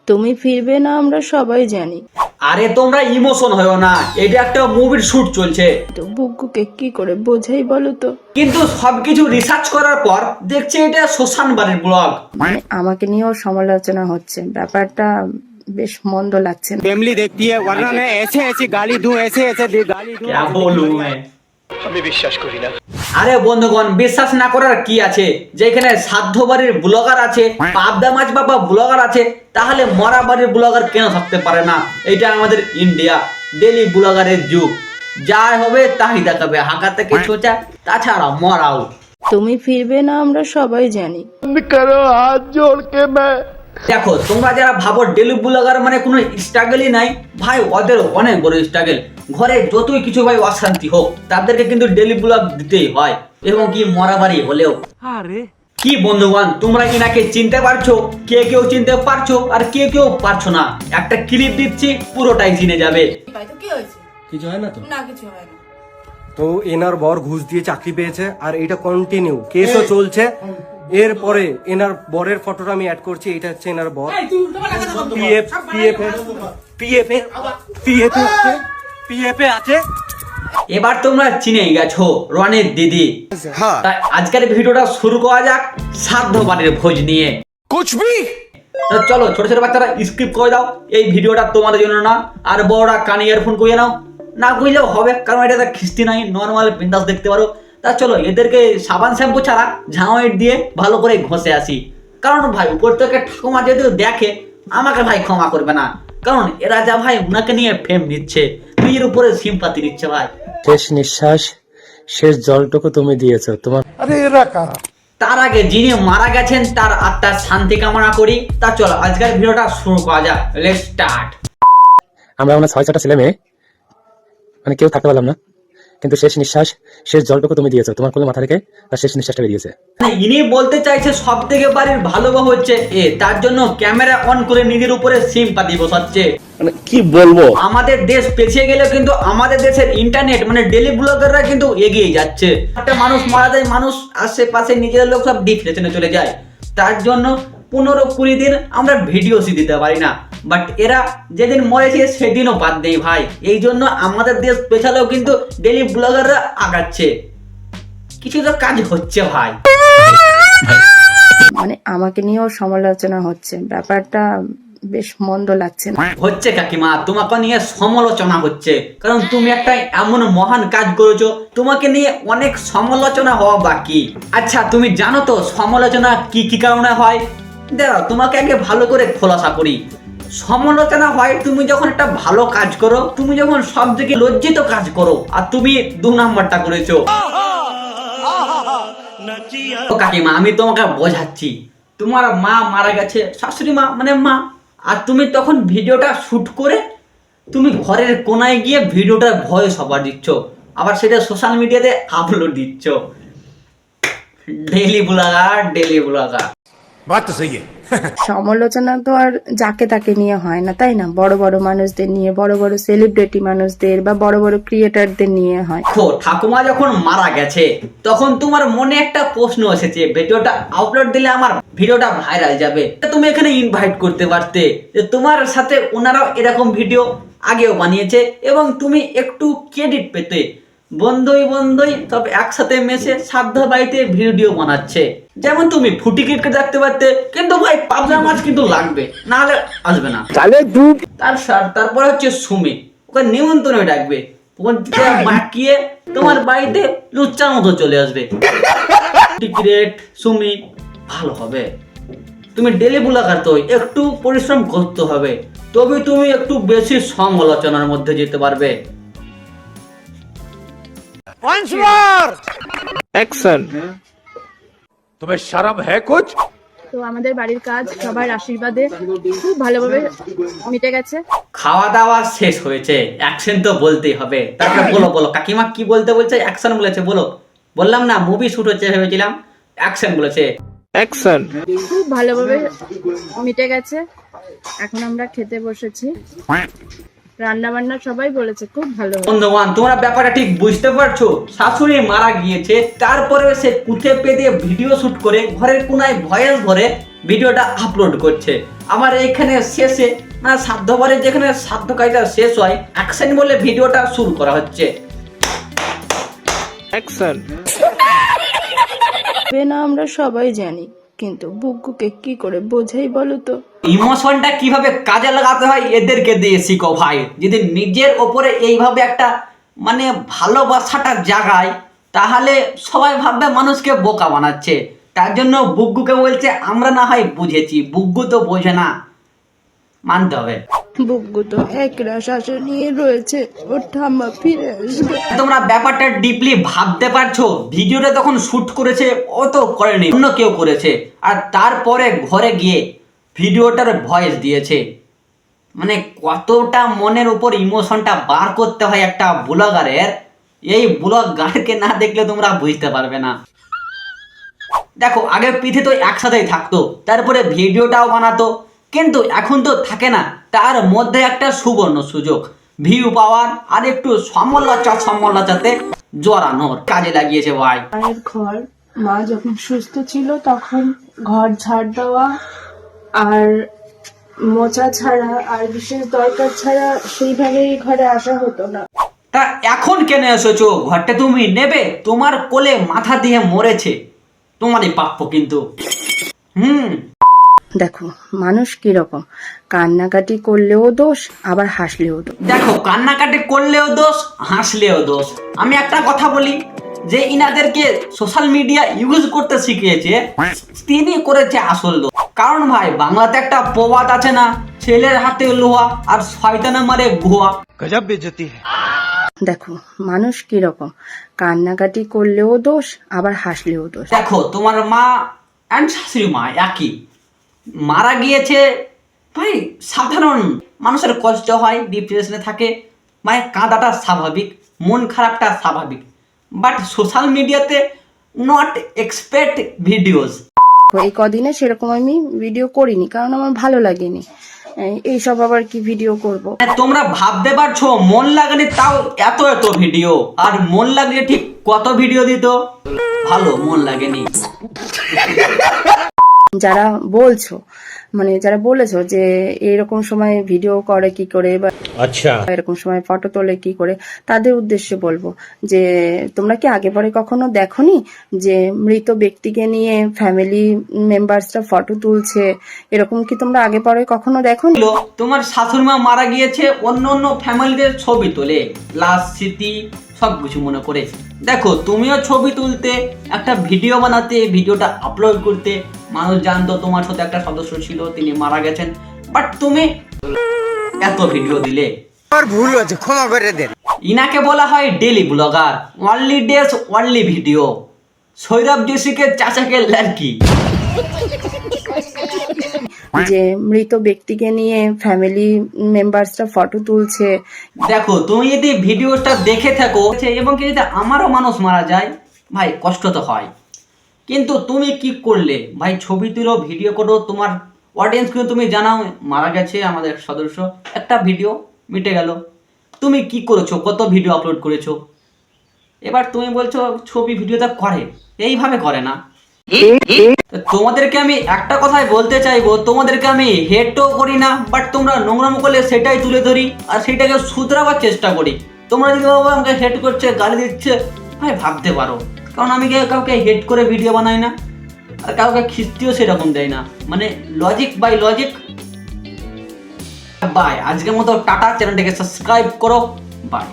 তুমি ফিরবে না আমরা সবাই জানি। আরে তোমরা ইমোশন হয়ো না, এটা একটা মুভির শুট চলছে। তো বুগ্গুকে কি করে বোঝাই বলো তো? কিন্তু সবকিছু রিসার্চ করার পর দেখছি এটা শ্মশান বাড়ির ব্লগ। মানে আমাকে নিয়েও সমালোচনা হচ্ছে, ব্যাপারটা বেশ মন্দ লাগছে না। फैमिली देखती है वरना मैं ऐसे ऐसे गाली दूं ऐसे ऐसे गाली दूं। क्या बोलूं मैं? আমি বিশ্বাস করি না। আরে বন্ধুগণ, বিশ্বাস না করার কি আছে? যেখানে সাধ্য বাড়ির ব্লগার আছে, পাবদা মাছ বাবা ব্লগার আছে, তাহলে মরা বাড়ির ব্লগার কেন থাকতে পারে না? এটা আমাদের ইন্ডিয়া, ডেলি ব্লগারের যুগ। যা হবে তাই দেখাবে, হাঁকা থেকে ছোচা, তাছাড়া মরাও। তুমি ফিরবে না আমরা সবাই জানি। দেখো, তোমরা যারা ভাবো ডেলি ব্লগার মানে কোনো স্ট্রাগলই নাই, ভাই ওদের অনেক বড় স্ট্রাগল। ঘরে যতই কিছু ভাই অশান্তি হোক, তাদেরকে কিন্তু ডেলি ব্লগ দিতেই হয়, এবং কি মরাবাড়ি হলেও। কি বন্ধুগণ, তোমরা ইনাকে চিনতে পারছো? কে কেউ চিনতে পারছো আর কে কেউ পারছো না? একটা ক্লিপ দিচ্ছি, পুরোটাই চিনে যাবে। কিছু হয় না তো? না কিছু হয় না। তো এনার বর ঘুষ দিয়ে চাকরি পেয়েছে আর এটা কন্টিনিউ কেসও চলছে। এরপরে এনার বরের ফটোটা আমি অ্যাড করছি, এটা হচ্ছে এনার বর। পিএফ আছে। এবার তোমরা চিনে গেছো রনির দিদি। তাই আজকের ভিডিওটা শুরু করা যাক সাধ্য বাড়ির ভোজ নিয়ে। তো চলো, ছোট ছোট বাচ্চারা স্কিপ করে দাও, এই ভিডিওটা তোমাদের জন্য না। আর বড়রা কানে ইয়ারফোন করিয়ে নাও, না কইলেও হবে, কারণ এটা খিস্তি নাই, নর্মাল বিন্দাস দেখতে পারো। তা চলো, এদেরকে সাবান শ্যাম্পু ছাড়া ঝাঁওয়াইট দিয়ে ভালো করে ঘষে আসি। কারণ ভাই উপর থেকে ঠাকুমা যদি দেখে, আমাকে ভাই ক্ষমা করবে না, কারণ এরা যা ভাই উনাকে নিয়ে ফেম নিচ্ছে, নিজের উপরে সিম্পাতি দিচ্ছে ভাই। শেষ নিঃশ্বাস, শেষ জলটুকু তুমি দিয়েছো তোমার। তার আগে যিনি মারা গেছেন তার আত্মার শান্তি কামনা করি। তা চলো আজকের ভিডিওটা শুরু করা যাক, লেটস স্টার্ট। আমরা আমরা 6-4টা ছেলে মেয়ে, মানে কেউ থাকতে পারলাম না, কিন্তু শেষ নিঃশ্বাস, শেষ জলটুকু তুমি দিয়েছো তোমার কোলে মাথা রেখে, তার শেষ নিঃশ্বাসটা বেরিয়েছে। ইনি বলতে চাইছে সব থেকে বাড়ির ভালো বউ হচ্ছে এ, তার জন্য ক্যামেরা অন করে নিজের উপরে সিম্পাতি বসাচ্ছে। মানে কি বলবো, আমাদের দেশ পেছিয়ে গেলে কিন্তু আমাদের দেশের ইন্টারনেট মানে ডেলি ব্লগাররা কিন্তু এগিয়ে যাচ্ছে। একটা মানুষ মারা যায়, মানুষ আশেপাশে নিজের লোক সব ডিপ্রেশনে চলে যায়, তার জন্য 15-20 দিন আমরা ভিডিওসই দিতে পারি না। বাট এরা যেদিন মরেছে সেদিনও বাদ দেয় ভাই। এই জন্য আমাদের দেশ পেছালেও কিন্তু ডেলি ব্লগাররা আগাচ্ছে, কিছু তো কাজ হচ্ছে ভাই। মানে আমাকে নিয়েও সমালোচনা হচ্ছে, ব্যাপারটা বেশ মন্দ লাগছে না। হচ্ছে কাকিমা, তোমাকে নিয়ে সমালোচনা হচ্ছে, কারণ তুমি একটা এমন মহান কাজ করেছো, তোমাকে নিয়ে অনেক সমালোচনা হওয়া বাকি। আচ্ছা, তুমি জানো তো সমালোচনা কি কি কারণে হয়? দেখো, তোমাকে আগে ভালো করে খোলাসা করি। সমালোচনা হয় তুমি যখন একটা ভালো কাজ করো, তুমি যখন সব থেকে লজ্জিত কাজ করো, আর তুমি 2 নাম্বারটা করেছো। কাকিমা, আমি তোমাকে বোঝাচ্ছি, তোমার মা মারা গেছে, শাশুড়ি মা মানে মা, আর তুমি তখন ভিডিওটা শুট করে তুমি ঘরের কোনায় গিয়ে ভিডিওটার ভয়েস ওভার দিচ্ছ, আবার সেটা সোশ্যাল মিডিয়াতে আপলোড দিচ্ছ। Daily blogger, daily blogger. সমালোচনা তো আর যাকে তাকে নিয়ে হয় না, তাই না? বড় বড় মানুষদের নিয়ে, বড় বড় সেলিব্রিটি মানুষদের বা বড় বড় ক্রিয়েটারদের নিয়ে হয়। ঠাকুমা যখন মারা গেছে তখন তোমার মনে একটা প্রশ্ন এসেছে, ভিডিওটা আপলোড দিলে আমার ভিডিওটা ভাইরাল যাবে, তুমি এখানে ইনভাইট করতে পারতে যে তোমার সাথে ওনারাও এরকম ভিডিও আগেও বানিয়েছে, এবং তুমি একটু ক্রেডিট পেতে। বন্ধুই বন্ধুই সব একসাথে মেশে সাধ্য বাড়িতে ভিডিও বানাচ্ছে। যেমন তুমি ফুটিকিটকে দেখতে পারতে, কিন্তু ভাই পাবদা মাছ কিন্তু লাগবে, না হলে আসবে না। তারপরে হচ্ছে সুমি, ওকে নিমন্ত্রণে ডাকবে, বাকিয়ে তোমার বাড়িতে লুচ্চার মতো চলে আসবে। টিকিট সুমি ভালো হবে। তুমি ডেলি ব্লগার, তো একটু পরিশ্রম করতে হবে, তবে তুমি একটু বেশি সমালোচনার মধ্যে যেতে পারবে। तुम्हें शर्म है कुछ? তো আমাদের বাড়ির কাজ সবার আশীর্বাদে খুব ভালোভাবে মিটে গেছে। খাওয়া দাওয়া শেষ হয়েছে, অ্যাকশন তো বলতেই হবে। তারপরে বলো বলো কাকিমা কি বলতে বলছে? অ্যাকশন বলেছে, বলো। বললাম না মুভি শুট হচ্ছে ভেবেছিলাম, অ্যাকশন বলেছে। খুব ভালোভাবে মিটে গেছে, এখন আমরা খেতে বসেছি। রান্না বান্না সবাই বলেছে খুব ভালো। বন্ধুগণ, তোমরা ব্যাপারটা ঠিক বুঝতে পারছো? শাশুড়ি মারা গিয়েছে, তারপরে সে কুথে পেতে ভিডিও শুট করে ঘরের কোনায় ভয়েস ভরে ভিডিওটা আপলোড করছে। আমার এইখানে শেষে মানে সাধ্যবারে যেখানে সাধ্য কাজটা শেষ হয় অ্যাকশন বলে ভিডিওটা শুরু করা হচ্ছে। না আমরা সবাই জানি, কিন্তু বুগ্গুকে কি করে বোঝাই বলো তো? ইমোশনটা কিভাবে কাজে লাগাতে হয় এদেরকে দিয়ে শিখো ভাই। যদি নিজের ওপরে এইভাবে একটা মানে ভালোবাসাটা জাগায় তাহলে সবাই ভাববে মানুষকে বোকা বানাচ্ছে। তার জন্য বুগ্গুকে বলছে আমরা না হয় বুঝেছি, বুগ্গু তো বোঝে না, মানতে হবে। বুগ্গু তো একরা শাসন নিয়ে রয়েছে, ওর ঠাম্মা ফিরে আসবে। তোমরা ব্যাপারটা ডিপলি ভাবতে পারছো? ভিডিওটা তখন শুট করেছে ও তো করেনি, অন্য কেউ করেছে, আর তারপরে ঘরে গিয়ে ভিডিওটার ভয়েস দিয়েছে। মানে কতটা মনের উপর ইমোশনটা বার করতে হয় একটা ব্লগারের, এই ব্লগারকে না দেখলে তোমরা বুঝতে পারবে না। দেখো আগে পিঠে তো একসাথেই থাকতো, তারপরে ভিডিওটাও বানাতো, কিন্তু এখন তো থাকে না। তার মধ্যে একটা সুবর্ণ সুযোগ ভিউ পাওয়ার আর একটু সমালোচাতে জড়ানোর কাজে লাগিয়েছে ভাই। মায়ের ঘর, মা যখন সুস্থ ছিল তখন ঘর ঝাড় দেওয়া আর মোচা ছাড়া আর বিশেষ দরকার ছাড়া সেইভাবে এই ঘরে আসা হতো না। তা এখন কেন এসেছো? ঘরটা তুমি নেবে? তোমার কোলে মাথা দিয়ে মরেছে, তোমারই প্রাপ্য কিন্তু। দেখো মানুষ কিরকম, কান্নাকাটি করলেও দোষ আবার হাসলেও দোষ। দেখো কান্নাকাটি করলেও দোষ, হাসলেও দোষ। আমি একটা কথা বলি, যে ইনাদেরকে সোশ্যাল মিডিয়া ইউজ করতে শিখিয়েছে তিনি করেছে আসল দোষ। কারণ ভাই বাংলাতে একটা প্রবাদ আছে না, ছেলের হাতে লোহা আর শয়তানে মারে গুহা। गजब बेइज्जती है। দেখো মানুষ কিরকম, কান্নাকাটি করলেও দোষ আবার হাসলেও দোষ। দেখো তোমার মা অ্যান্ড শাশুড়ি মা একই, মারা গিয়েছে ভাই, সাধারণ মানুষের কষ্ট হয়, ডিপ্রেশনে থাকে, মায়ের কাঁদাটা স্বাভাবিক, মন খারাপটা স্বাভাবিক, বাট সোশ্যাল মিডিয়াতে নট এক্সপেক্ট ভিডিওস। এই কদিনে সেরকম আমি ভিডিও করিনি, কারণ আমার ভালো লাগেনি এইসব, আবার কি ভিডিও করব। তোমরা ভাবতে পারছো মন লাগেনি তাও এত এত ভিডিও, আর মন লাগলে ঠিক কত ভিডিও দিত? ভালো মন লাগেনি। যারা বলছো মানে যারা বলেছো যে এরকম সময় ভিডিও করে কি করে বা अच्छा এরকম সময় ফটো তোলে কি করে, তাদের উদ্দেশ্যে বলবো যে তোমরা কি আগে পরে কখনো দেখোনি যে মৃত ব্যক্তিকে নিয়ে ফ্যামিলি মেম্বার্সরা ফটো তুলছে? এরকম কি তোমরা আগে পরে কখনো দেখোনি? তোমার শাশুড়ি মা মারা গিয়েছে, অন্য অন্য ফ্যামিলিদের ছবি তোলে, লাস্ট স্মৃতি সবকিছু মনে করে। দেখো তুমিও ছবি তুলতে, একটা ভিডিও বানাতে, ভিডিওটা আপলোড করতে, মানুষ জানতো তোমার সাথে একটা সদস্য ছিল, তিনি মারা গেছেন, বাট তুমি এত ভিডিও দিলে। और भूल हो क्षमा कर दे। ইনাকে বলা হয় daily blogger, only days only video. Sourav জোশীকে চাচাকে লড়কি। যে মৃত ব্যক্তিকে নিয়ে ফ্যামিলি মেম্বার্সরা ফটো তুলছে। দেখো তুমি যদি ভিডিওটা দেখে থাকো এবং কি যদি আমারও মানুষ মারা যায় ভাই কষ্ট তো হয়, কিন্তু তুমি কি করলে ভাই? ছবি তুলো, ভিডিও করো, তোমার অডিয়েন্সকে তুমি জানাও মারা গেছে আমাদের সদস্য, একটা ভিডিও মিটে গেল। তুমি কি করেছো? কত ভিডিও আপলোড করেছো? এবার তুমি বলছো ছবি ভিডিওটা করে, এইভাবে করে না। তো তোমাদেরকে আমি একটা কথাই বলতে চাইবো, তোমাদেরকে আমি হেটও করি না, বাট তোমরা নোংরাম করলে সেটাই তুলে ধরি আর সেটাকে শুধরাবার চেষ্টা করি। তোমরা যদি বাবা আমাকে হেট করছে, গালি দিচ্ছে, ভাই ভাবতে পারো, কারণ আমি কাউকে হেট করে ভিডিও বানাই না আর কাউকে খিস্তিও সেরকম দেয় না, মানে লজিক বাই লজিক। বাই, আজকের মতো টাটা, চ্যানেলটাকে সাবস্ক্রাইব করো, বাই।